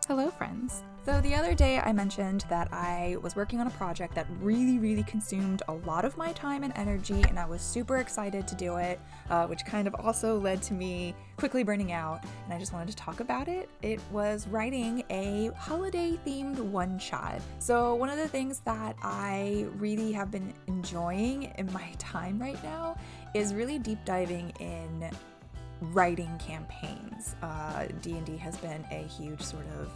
Hello, friends. So the other day I mentioned that I was working on a project that really consumed a lot of my time and energy, and I was super excited to do it, which kind of also led to me quickly burning out, and I just wanted to talk about it. It was writing a holiday-themed one-shot. So one of the things that I really have been enjoying in my time right now is really deep diving in writing campaigns. D&D has been a huge sort of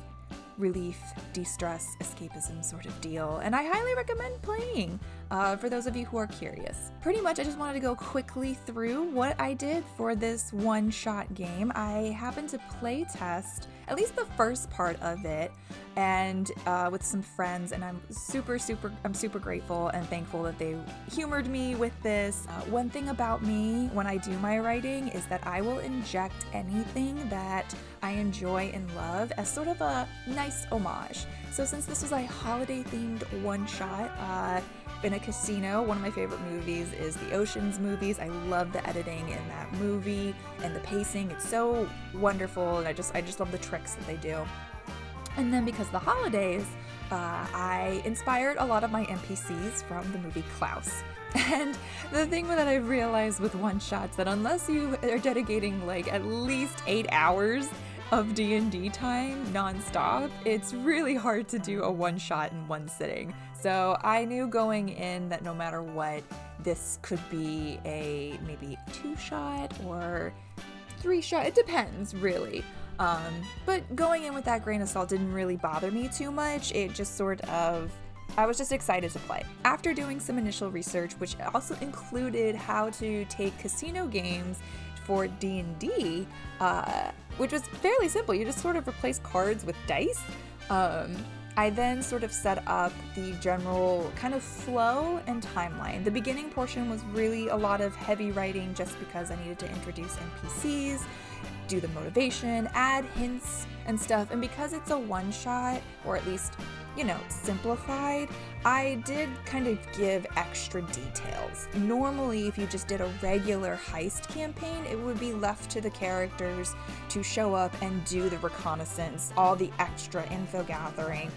relief, de-stress, escapism sort of deal, and I highly recommend playing for those of you who are curious. Pretty much I just wanted to go quickly through what I did for this one-shot game. I happened to play test at least the first part of it and with some friends, and I'm super grateful and thankful that they humored me with this. One thing about me when I do my writing is that I will inject anything that I enjoy and love as sort of a nice homage. So since this was a holiday themed one-shot in a casino, one of my favorite movies is the Ocean's movies. I love the editing in that movie and the pacing. It's so wonderful, and I just love the tricks that they do. And then because the holidays, I inspired a lot of my NPCs from the movie Klaus. And the thing that I've realized with one-shots, that unless you are dedicating like at least 8 hours of D&D time nonstop, it's really hard to do a one-shot in one sitting. So I knew going in that no matter what, this could be a maybe 2-shot or 3-shot, it depends really. But going in with that grain of salt didn't really bother me too much. It just sort of, I was just excited to play. After doing some initial research, which also included how to take casino games for D&D, which was fairly simple. You just sort of replace cards with dice. I then sort of set up the general kind of flow and timeline. The beginning portion was really a lot of heavy writing just because I needed to introduce NPCs, do the motivation, add hints and stuff. And because it's a one-shot, or at least, you know, simplified, I did kind of give extra details. Normally, if you just did a regular heist campaign, it would be left to the characters to show up and do the reconnaissance, all the extra info gathering.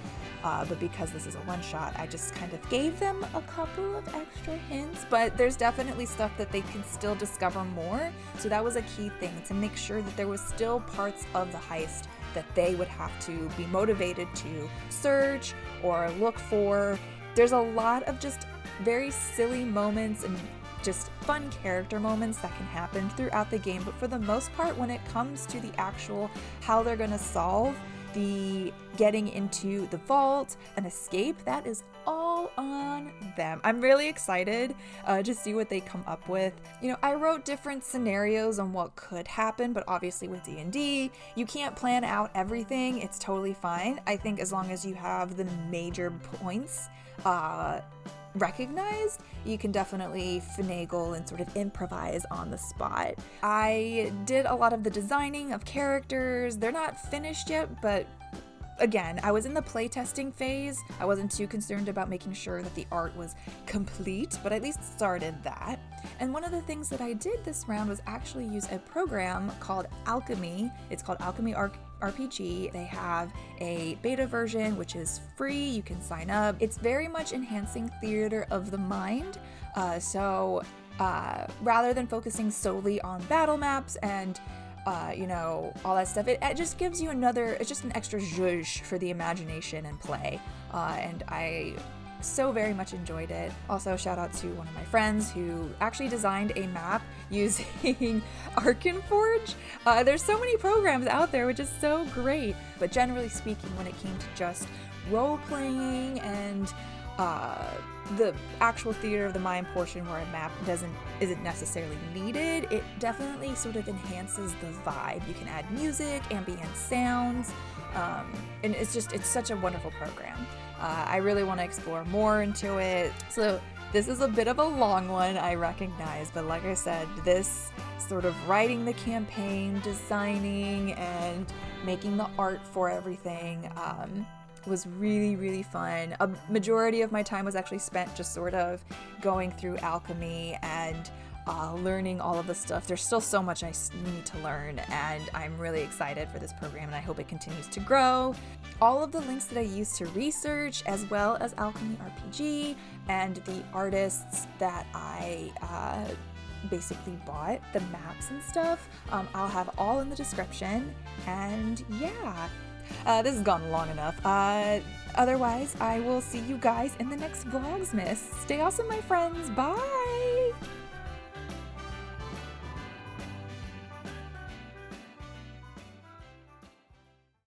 But because this is a one-shot, I just kind of gave them a couple of extra hints, but there's definitely stuff that they can still discover more. So that was a key thing, to make sure that there was still parts of the heist that they would have to be motivated to search or look for. There's a lot of just very silly moments and just fun character moments that can happen throughout the game, but for the most part, when it comes to the actual how they're gonna solve the getting into the vault and escape, that is all on them. I'm really excited to see what they come up with. You know, I wrote different scenarios on what could happen, but obviously with D&D, you can't plan out everything. It's totally fine. I think as long as you have the major points recognized, you can definitely finagle and sort of improvise on the spot. I did a lot of the designing of characters. They're not finished yet, but again, I was in the playtesting phase. I wasn't too concerned about making sure that the art was complete, but I at least started that. And one of the things that I did this round was actually use a program called Alchemy. It's called Alchemy RPG. They have a beta version, which is free. You can sign up. It's very much enhancing theater of the mind. So rather than focusing solely on battle maps and you know, all that stuff, it just gives you it's just an extra zhuzh for the imagination and play. And I so very much enjoyed it. Also, shout out to one of my friends who actually designed a map using Arkenforge. There's so many programs out there, which is so great. But generally speaking, when it came to just role-playing and the actual theater of the mind portion where a map isn't necessarily needed, it definitely sort of enhances the vibe. You can add music, ambient sounds, and it's such a wonderful program. I really want to explore more into it. So this is a bit of a long one, I recognize, but like I said, this sort of writing the campaign, designing, and making the art for everything was really fun. A majority of my time was actually spent just sort of going through Alchemy and learning all of the stuff. There's still so much I need to learn, and I'm really excited for this program, and I hope it continues to grow. All of the links that I use to research, as well as Alchemy RPG and the artists that I basically bought, the maps and stuff, I'll have all in the description. And yeah, this has gone long enough. Otherwise, I will see you guys in the next Vlogsmas. Stay awesome, my friends. Bye!